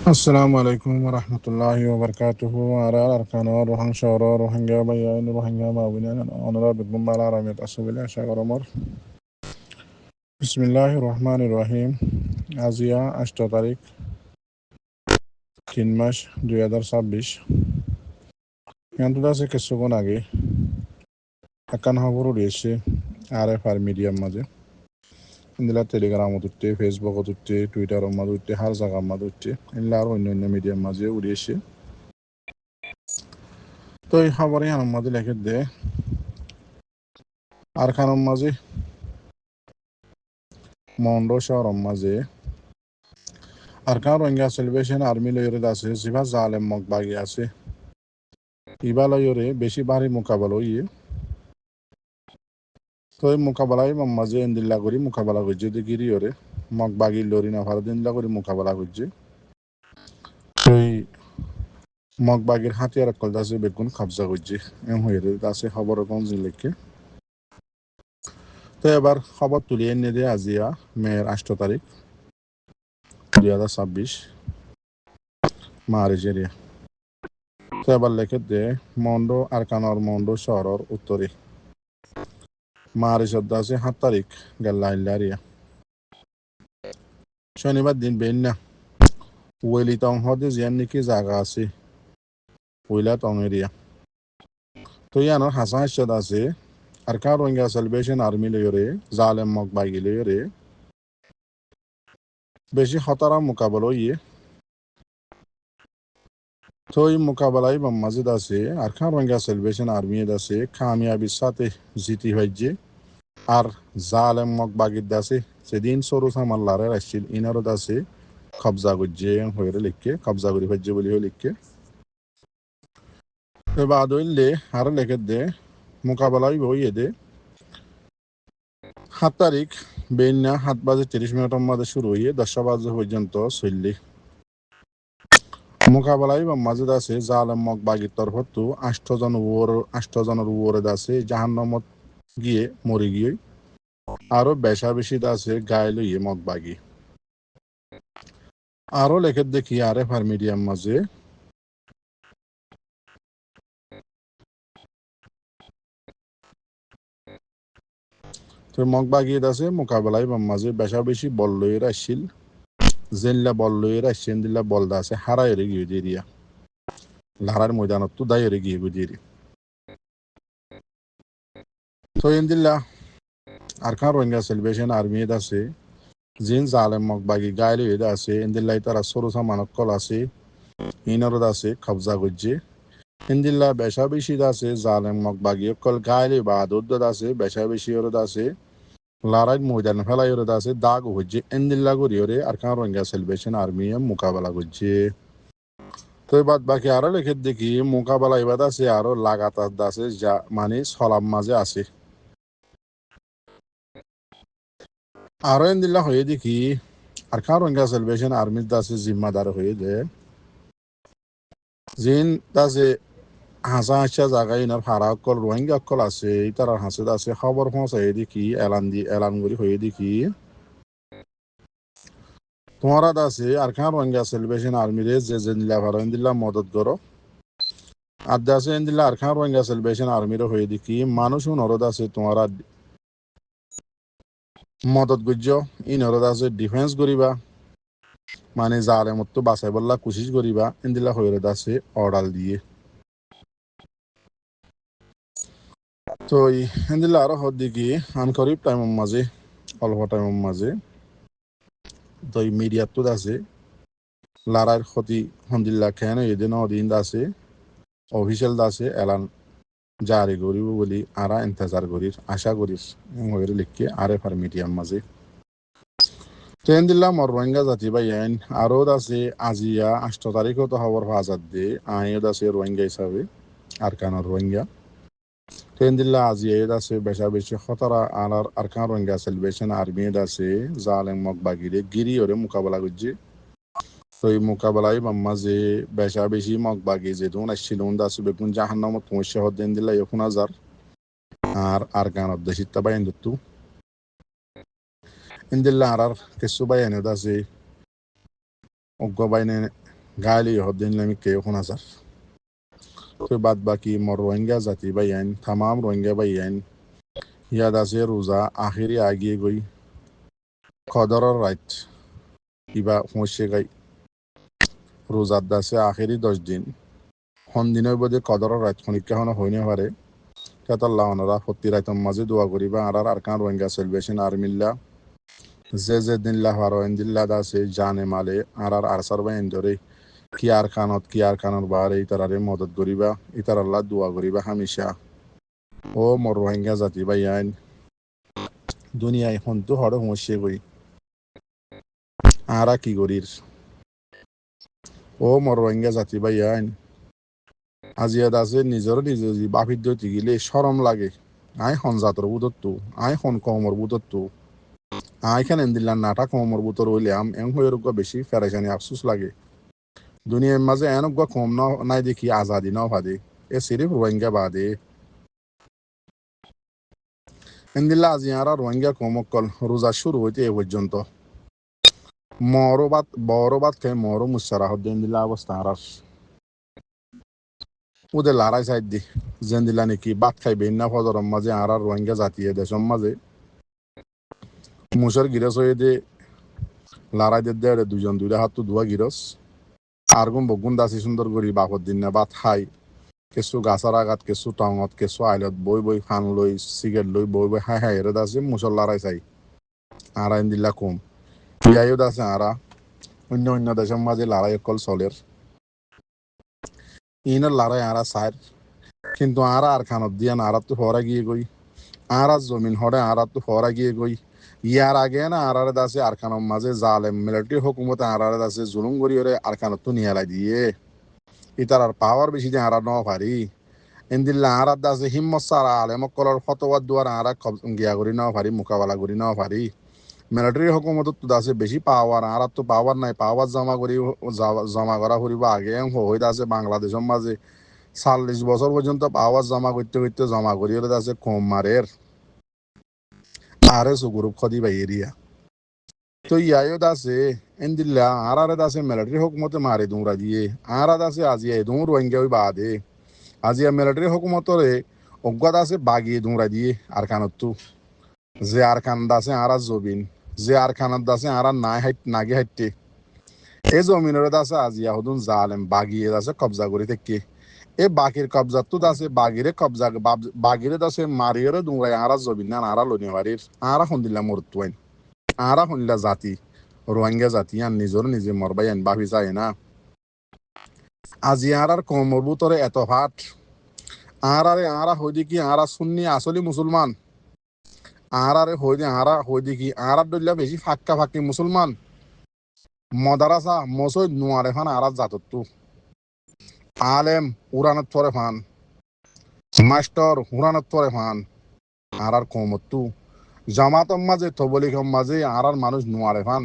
السلام عليكم ورحمة الله وبركاته. على أركان روحان شورو روحان جابا ياين روحان جابا وينان أنا بكم على رميت أسبوع شهر عمر. بسم الله الرحمن الرحيم. أزياء أشتا তারিখ 3 মাস 2026 কিন্তু আছে কিছুক্ষণ আগে একখান খবর উড়িয়েছে আরএফআর মিডিয়ার মাঝে ইন্দিলা টেলিগ্রাম উঠতে ফেসবুক উঠতে টুইটার মাঝে উঠতে হার জায়গার মাঝে উঠতে ইন্দিলা আর অন্য মিডিয়ার মাঝে উড়িয়েছে। তো এই খবরে আমার মাঝে লেখে দে আর খানোর মাঝে মন্ডো শহরের মাঝে আরকান রোহিঙ্গা সেলিব্রেশন আর্মি লয়রে আছে জিভা জালেম মগ বাগি আছে ইবা লয়রে বেশি ভারী মোকাবেলা ইয়ে তো এই মোকাবেলায় মাঝে এন্দিল্লা করি মোকাবেলা করছে গিরি ওরে মগ বাগি লরি না ভারত ইন্দিল্লা করে মোকাবেলা করছে। ওই মগ বাগির হাতিয়ার কল আছে বেগুন কবজা করছে এম হয়ে আছে খবর কোন জিলেকে। তো এবার খবর তুলিয়ে এনে দিয়ে আজিয়া মেয়ের 8 তারিখ 2026 মারিজেরিয়া। তো এবার লেখে দে মন্ডো আরকানর মন্ডো শহরের উত্তরে মারিজত আছে 7 তারিখ গেল্লাইলারিয়া শনিবার দিন বেন না ওয়েলি টং হদে জিয়ান নাকি জায়গা আছে ওইলা টং এরিয়া। তো ইয়ানোর হাসা হাসত আছে আরকান রোহিঙ্গা সেলিব্রেশন আর্মি লয়রে জালেম মগ বাগি লয়রে বেশি খতরা মোকাবেলা ইয়ে। তো এই মোকাবেলায় মাঝে আছে আরকান রোহিঙ্গা সেলিব্রেশন আর্মি আছে কামিয়াবির সাথে জিতি হয়েছে আর জালেম মগ বাগির দাসে সেদিন সরু সামাল্লারে আসছিল ইনারও দাসে কবজা করছে হয়ে লিখকে কবজা করি হয়েছে বলি লিখকে। বাদ হইলে আর লেখে দে মোকাবেলায় বই দে 7 তারিখ বেন্যা 7:30 মধ্যে শুরু হয়ে 10টা বাজে পর্যন্ত চললি মোকাবেলায় মাঝে আছে জালেম মগ বাগির তরফত 8 জনের উপরে আছে জাহান্নামত গিয়ে মরে গিয়ে আরো বেশা বেশি আছে গায়ে লইয়ে মগ বাগি। আরো লেখে দেখি আরএফআর মিডিয়াম মাঝে তো মগ বাগিয়ে আছে মোকাবেলায় মাঝে বেশা বেশি বল লইয়ের আসছিল জেল্লা বল লইয়ের আসছেন দিল্লা বল দা আছে হারা এরে গিয়ে দিয়ে লারার ময়দানত তো দায় এরে গিয়ে দিয়ে। তো ইন্দিল্লা আরকান রোহিঙ্গা সেলিব্রেশন আর্মি আছে জিন জালেম মগ বাগি গায়ে লইয়ে আছে ইন্দিল্লাই তারা সরু সামানক কল আছে ইনরদ আছে কবজা করছে ইন্দিল্লা বেশা বেশি আছে জালেম মগ বাগি অকল গায়ে বাহাদুর আছে বেশা বেশি ওরদ আছে লারাই ময়দান ফেলাই ওরদ আছে দাগ হচ্ছে ইন্দিল্লা করি ওরে আরকান রোহিঙ্গা সেলিব্রেশন আর্মি মোকাবেলা করছে। তো বাদ বাকি আরো লেখে দেখি মোকাবেলা এবার আছে আরো লাগাতার আছে যা মানে সলাম মাঝে আছে আরো ইন্দিল্লা হয়ে দেখি আরকান রোহিঙ্গা সেলিব্রেশন আর্মির দাসে জিম্মাদার হয়ে দে জিন দাসে হাসা হাসা জায়গায় ইনার ভাড়া অকল রোহিঙ্গা অকল আছে তার হাসে আছে খবর পৌঁছাই দেখি এলান করি হয়ে দেখি তোমারা আছে আরকান রোহিঙ্গা সেলিব্রেশন আর্মিরে যে দিল্লা ভাড়া ইন্দিল্লা মদত করো আর দাসে ইন্দিল্লা আরকান রোহিঙ্গা সেলিব্রেশন আর্মিরে হয়ে দেখি মানুষ নরদ আছে তোমারা মদত গুজ্জ ই নরদ আছে ডিফেন্স করিবা মানে জালে মতো বাঁচাই বললা কোশিশ করিবা ইন্দিল্লা হয়ে আছে অর্ডার দিয়ে। তো ইন্দিল্লা আরো হদ দেখি আনকরিব টাইমের মাঝে অল্প টাইমের মাঝে তো মিডিয়াত তো আছে লারার ক্ষতি হন্দিল্লা কেন এদিন অদিন আছে অফিসিয়াল আছে এলান জারি করিব বলি আরা ইন্তজার করির আশা করিস হয়ে লিখকে আরএফআর মিডিয়ার মাঝে। ট্রেন দিলাম আর রোহিঙ্গা জাতি বা আইন আরও আছে আজিয়া 8 তারিখও তো খবর পাওয়া যাচ্ছে আইও আছে রোহিঙ্গা হিসাবে আরকানের রোহিঙ্গা ট্রেন দিল্লা আজিয়া আছে বেশা বেশি খতরা আনার আরকান রোহিঙ্গা সেলিব্রেশন আর্মি আছে জালেম মগ বাগিরে গিরি ওরে মোকাবেলা করছে। তো এই মোকাবেলায় মাঝে বেশা বেশি মগ বাগি যেতুন আসছিল আছে বেগুন জাহান্নামত সমস্যা হতেন দিল্লা এখন হাজার আর আরকানের দেশিতা বাইন দত্তু ইন্দিল্লা আর কিছু বাইন আছে অজ্ঞ বাইনে গাইলি হদ্দিন আমি কেউ হাজার তো বাদ বাকি মর রোহিঙ্গা জাতি বাইয়ান তামাম রোহিঙ্গা বাইয়ান ইয়াদ আছে রোজা আখিরি আগিয়ে গই কদরের রাত ইবা পৌঁছে গাই রোজার দাসে আখিরি 10 দিন দিনের বোধে কদরের রাত খনিকা হন হইনে পারে কেতাল্লাহ ওনারা সত্যি রাইতম মাঝে দোয়া করিবা আর কান রোহিঙ্গা সেলভেশন আর্মিল্লা যে দিল্লাহ দিল্লা দাসে জানে মালে আর আরসার বাইন ধরে কি আর কানত বারে ইতারারে মদত করিবা ইতার আল্লাহ দোয়া করিবা হামিশা ও মর রোহিঙ্গা জাতি ভাই আইন দুনিয়ায় হন্তু হড় হুঁসে গই আরা কি করির ও মর রোহিঙ্গা জাতি ভাই আইন আজিয়াদ আছে নিজের বাফিদ্য গিলে সরম লাগে আই হন জাতর বুদত্তু আই হন কমর বুদত্তু আই খান দিল্লার নাটা কমর বুতর হইলাম এং হয়ে বেশি ফেরাইসানি আফসুস লাগে দুনিয়ার মাঝে এনক কম নাই দেখি আজাদি ন ভাদে এ সিরিফ রোহিঙ্গা বাদে এন্দিল্লা আজি আরা রোহিঙ্গা কমকল রোজা শুরু হইতে এ পর্যন্ত বড় বাদ খাই মরো মুসারা হদ্দিন দিল্লা অবস্থা আরার ওদের লড়াই সাইড দি যেন দিলা নাকি বাদ খাই বেন্না ফজরম মাঝে আরার রোহিঙ্গা জাতীয় দেশম মাঝে মুসার গিরস হয়ে দে লড়াই দে দুজন দুইটা হাত তো দুয়া গিরস আর গুম বগুন দাসি সুন্দর করি বাপর দিন না বাদ খাই কেঁচু গাছার আঘাত কেঁচু টঙত কেঁচু আইলত বই বই ফান লই সিগারেট লই বই হাই হাই এর দাসে মুসল লড়াই চাই আর আইন দিল্লা কম ইয়াইও দাসে আরা অন্য দেশের মাঝে লড়াই অকল চলের ইনের লড়াই আরা সার কিন্তু আর খানত দিয়া না তো হরা গিয়ে গই আর জমিন হরে আর তো হরা গিয়ে গই ইয়ার আগে না আর দাসে আর খানোর মাঝে জালেম মিলিটারি হুকুমতে আর দাসে জুলুম করি ওরে আর খানত তো নিয়ালাই দিয়ে ইতার আর পাওয়ার বেশি দিয়ে আর ন পারি ইন্দিল্লা আর দাসে হিম্মত সারা আলেমক কলর ফতোয়ার দুয়ার আর গিয়া করি ন পারি মোকাবেলা করি ন পারি মিলিটারি হুকুমত তো দাসে বেশি পাওয়ার আর তো পাওয়ার নাই পাওয়ার জমা করা করিব আগে হয়ে দাসে বাংলাদেশের মাঝে 40 বছর পর্যন্ত পাওয়ার জমা করতে করতে জমা করি হলে দাসে কম মারের আরে সুগুরুপ খদি বাই এরিয়া তো ইয়াইও দাসে এন্দিল্লা আর দাসে মিলিটারি হুকুমতে মারে দুমরা দিয়ে আর দাসে আজিয়া দুম রোহিঙ্গা ওই বাদে আজিয়া মিলিটারি হুকুমতরে অজ্ঞা দাসে বাগিয়ে দুমরা দিয়ে আর কানতু যে আর খান দাসে আর জবিন যে আর খানার দাসে আর নাই হাইট নাগে হাইটে এই জমিনের দাসে আজিয়া হদুন জালেম বাগিয়ে দাসে কবজা করে থেকে এ বাকির কবজা তো দাসে বাগিরে দাসে মারিয়ে দুমরাই আর জবিন না আর লনি বাড়ির আর হন্দিল্লা মরতুয়াইন আর হন্দিল্লা জাতি রোহিঙ্গা জাতি আর নিজে মরবাই আন ভাবি যায় না আজি আর কমর বুতরে এত ভাট আর হইদি কি আর সুন্নি আসলি মুসলমান আর হইদি কি আর দলিয়া বেশি ফাক্কি মুসলমান মদারাসা মসই নোয়ারে ফান আর জাততু আলেম উড়ানত পরে ফান মাস্টার উড়ানত পরে ফান আর কমতু জামাতম মাঝে তবলিগম মাঝে আর মানুষ নোয়ারে ফান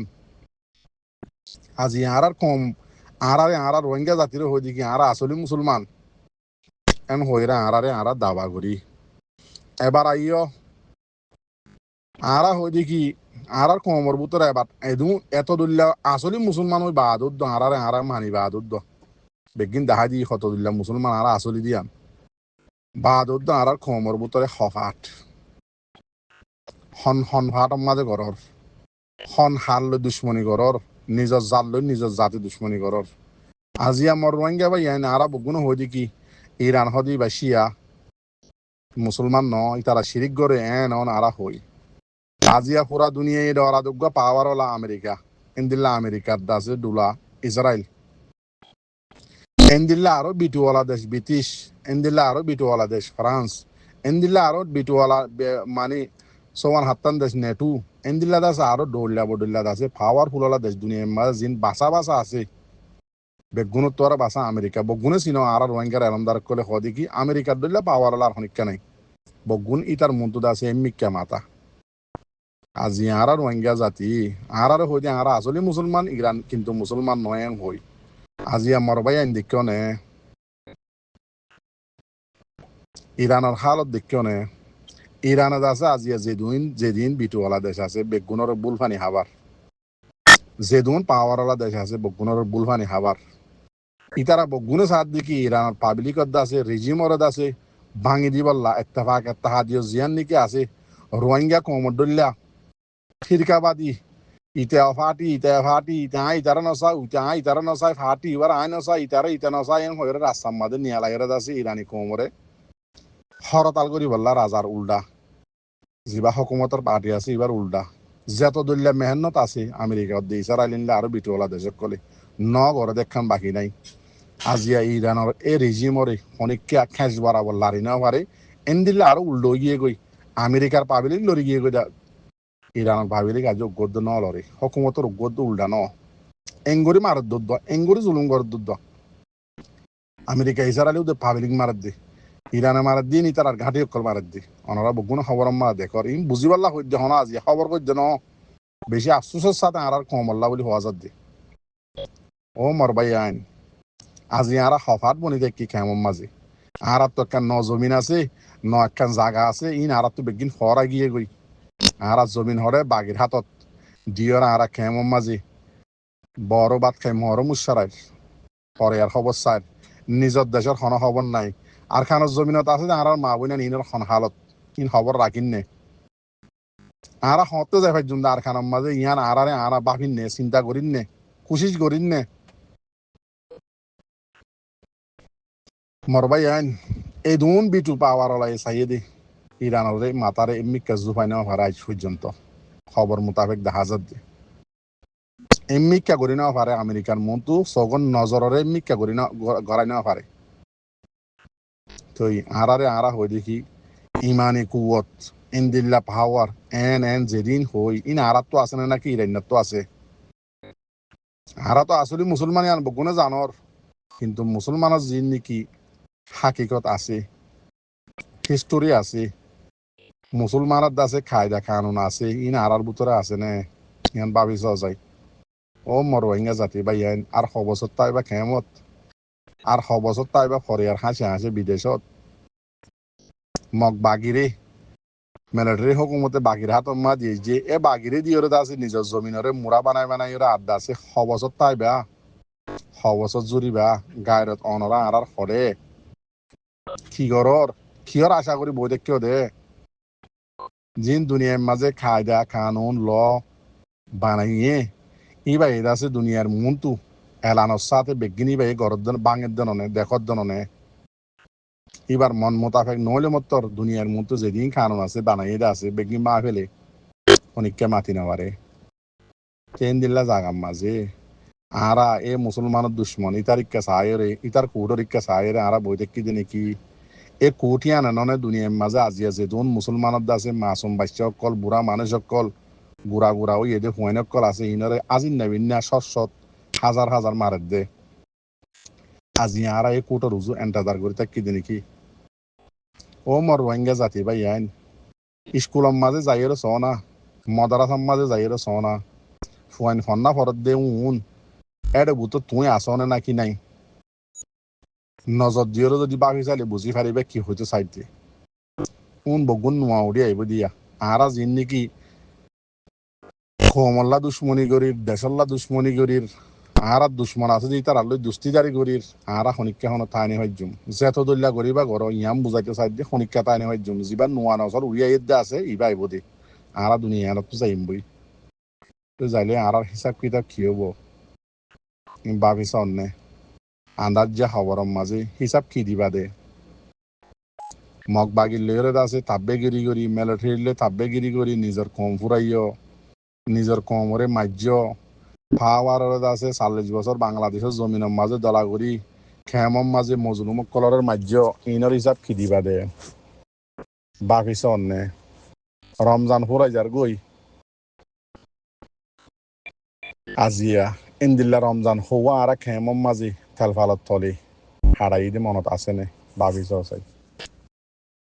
আজি আর কম আর রোহিঙ্গা জাতির হইদি কি আর আসলি মুসলমান এন হইরা আর দাবা করি এবার আইয় আরা হইদি কি আর কমর বুতরে এবার এদু এত দুল্লা আসলি মুসলমান ওই বাহাদুর আর মানি বাহাদুর বেগিন দেখা দি কত দুল্লা মুসলমান আর আসলি দিয়ান বাহাদুর আর কমর বুতরে হফাট হন ফাট মাঝে ঘরর হন হাল লৈ দুশ্মনী ঘরর নিজর জাত লৈ নিজর জাতি দুশ্মনী ঘরর আজি আমার রোহিঙ্গা ভাই আরা বগুনো হইদি কি ইরান হদি বা শিয়া মুসলমান ন তারা শিরিক করে এন আরা হই আজিয়া পুরা দুনিয়া এটা ওরা যোগ্য পাওয়ার হলা আমেরিকা ইন্দিল্লা আমেরিকার দাসে ডুলা ইসরায়েল এন্দিল্লা আরো বিটুওয়ালা দেশ ব্রিটিশ এন্দিল্লা আরো বিটুওয়ালা দেশ ফ্রান্স এন্দিল্লা আরো বিটুওয়ালা মানে সোমান হাত্তান দেশ নেটু এন্দিল্লা দাস আরো ডল্লা দাসে পাওয়ারফুল হলা দেশ দুনিয়ার মাঝে জিন বাসা আছে বেগুনত তো আর বাসা আমেরিকা বগুনে চিনো আর রোহিঙ্গার এলমদার কলে হদি কি আমেরিকার দল্লা পাওয়ার হলা আর হনিকা নাই বগুন ইতার মন্তু দাসে এমিকা মাতা আজি আর রোহিঙ্গা জাতি আর হইতে আর আসলে মুসলমান ইরান কিন্তু মুসলমান নয় হই আজি আমার ভাই আইন দেখিও নে ইরানের হালত দেখিও নে ইরানত আছে আজি যেদিন বিটুওয়ালা দেশ আছে বেগুনের বুলফানি হাবার যেদিন পাওয়ারওয়ালা দেশ আছে বেগুনের বুলফানি হাবার ইতারা বগুনে সাথ দেখি ইরানের পাবলিকত আছে রেজিমর আছে ভাঙি দিবল্লা এত্তেফাক এত্তেহাদিও জিয়ান নিকে আছে রোহিঙ্গা কমডল্লা ফিরকাবাদী ইতে ইতারা নসা ইতারা নসাই ফাটি এবার আই নসা ইতা নসা এন হয়ে রাস্তার মাঝে নিয়া লাগে আছে ইরানি কোমরে হরতাল করি বললা রাজার উল্টা যিবা হকুমতর পার্টি আছে এবার উল্টা যত দলীয় মেহনত আছে আমেরিকা ইসরায়েল আইলিনলে আরো বিটোলা দেশক কলে ন ঘরে দেখান বাকি নাই আজিয়া ইরানের এই রেজিমরে অনেককে খেঁচ বরাবর লারি না পারে এন দিলে আরো উল্টো গিয়ে গই আমেরিকার পাবিলিক লড়ি গিয়ে গই ইরানের পাবিলিক আজ গদ্য ন লড়ে হকুমতর গদ্য উল্টা ন এঙ্গরি মারত দুধ এঙ্গরি জুলুম কর দুধ আমেরিকা ইসরায়েল ওদের পাবিলিক মারত দে ইরানে মারত দিয়ে নি তার ঘাটি অকল মারত দি অনারা বগুন খবর মারা দেখর ইম বুঝি পারলা হইতে হনা আজি খবর করতে ন বেশি আফসোসের সাথে আর কমল্লা বলি হওয়া যাত দি ও মরবাই আইন আজি আরা হফাত বনি দেখি কেমন মাঝে আর তো একটা ন জমিন আছে ন একখান জায়গা আছে ইন আর তো বেগিন হরা গিয়ে গই আর জমিন হরে বাগির হাতত দিয়র আর কেমন মাঝে বড় বাদ খাই মর মুসারাই পরে আর খবর চাই নিজের দেশের খন খবর নাই আর খানোর জমিনত আছে আর মা বইনা ইনের খন হালত ইন খবর রাখিন নে আর হতে যাই ফাইজুম আর খানোর মাঝে ইয়ান আর বাফিন নে চিন্তা করিন নে কোশিশ করিন নে মরবাই আইন এই দুন বিটু পাওয়ার লাই সাইয়ে ইরানের মাতারে এমনি কাজু পাই নেওয়া পারে আজ পর্যন্ত খবর মোতাবেক দেখা যাচ্ছে এমনি কে করি নেওয়া পারে আমেরিকার মতো সগন নজরে এমনি কে করি গড়াই নেওয়া পারে তো আরা হই দেখি ইমানি কুয়ত ইন্দিল্লা পাওয়ার এন যেদিন হই ইন আরাত তো আছে না নাকি ইরান্নাত তো আছে আরা তো আসলে মুসলমানই আনবো কোনে জানর কিন্তু মুসলমানের জিন নাকি হাকিকত আছে হিস্টোরি আছে মুসলমানের দাসে খায়দা কানুন আছে ইন আরার ভিতরে আছে নে ইয়ান ভাবি যায় ও মরোহিঙ্গা জাতি বা ইয়ান আর হবসত তাইবা কেমত আর হবসত তাইবা ফরিয়ার হাসে বিদেশত মগ বাগিরে মিলিটারি হুকুমতে বাগির হাত মা দিয়ে যে এ বাগিরে দিয়ে ওরা আছে নিজের জমিনরে মুড়া বানাই ওরা আড্ডা আছে হবসত তাইবা হবসত জুরিবা গায়রত অনরা আর হরে কি গরর কিয়র আশা করি বই দেখিও দে জিন দুনিয়ার মাঝে কায়দা কানুন ল বানাইয়ে ইবা এদা আছে দুনিয়ার মন্তু এলানোর সাথে বেগিনি বাই গরর দেন বাঙের দেননে দেখর দেননে এবার মন মোতাবেক নইলে মত্তর দুনিয়ার মন্তু যেদিন কানুন আছে বানাইয়ে দা আছে বেগিন মা ফেলে অনেককে মাতি নেওয়ারে চেন দিল্লা জাগাম মাঝে আরা এ মুসলমানের দুশ্মন ইতার ইক্কা সায়রে ইতার কুটোর ইক্কা সায়রে আরা বই দেখি দিনে কি এ কোটিয়া ননে দুনিয়ার মাঝে আজি আছে যোন মুসলমানত আছে মাসুম বাচ্চা অকল বুড়া মানুষ অকল গুড়া ওই এদের হুয়াইন অকল আছে ইনরে আজি নেবিনা সৎ হাজার হাজার মারের দে আজি আরা এ কোটোর উজু এন্টাদার করে থাকি দিনে কি ও মর রোহিঙ্গা জাতি ভাই আইন স্কুলের মাঝে যাইয়ের সনা মদারাসার মাঝে যাইয়ের সনা ফুয়াইন ফন্না ফরত দে উন এডে বুতো তুই আসনে নাকি নাই নজর দিয়েও যদি বাকি চাইলে বুঝি পারিবে কি হইতে চাইতে কোন বগুন নোয়া উড়ি আইব দিয়া আরা জিন নাকি খমল্লা দুশ্মনী করির দেশল্লা দুশ্মনী করির আরা দুশ্মন আছে যে তার আলোয় দুস্তিদারি করির আরা শনিকা হন তাইনি হইজুম যেত দল্লা করিবা ঘর ইয়াম বুঝাইতে চাই দিয়ে শনিকা তাইনি হইজুম যিবা নোয়া নজর উড়ি আইত দে আছে ইবা আইব দে আরা দুনিয়া তো যাইম বই তো যাইলে আরার হিসাব কিতাব কি হব ভাবিছ অন্যে আন্দাজ যা খবরের মাঝে হিসাব কি দিবা দে মগ বাগির লেরে আছে তাব্বেগিরি করি মিলিটারিলে তাব্বেগিরি করি নিজের কম ফুরাইয় নিজের কমরে মাজ্য পাওয়ারের আছে 40 বছর বাংলাদেশের জমিনের মাঝে দলা করি খেমর মাঝে মজলুম কলরের মাজ্য ইনর হিসাব কি দিবা দে বাকিছ অন্যে রমজান ফুরাই যার গই আজিয়া ইন্দিল্লা রমজান হওয়া আর খেমর মাঝে তেলফালত থলি হারাই দি মনত আছে নে ভাবিছ চাই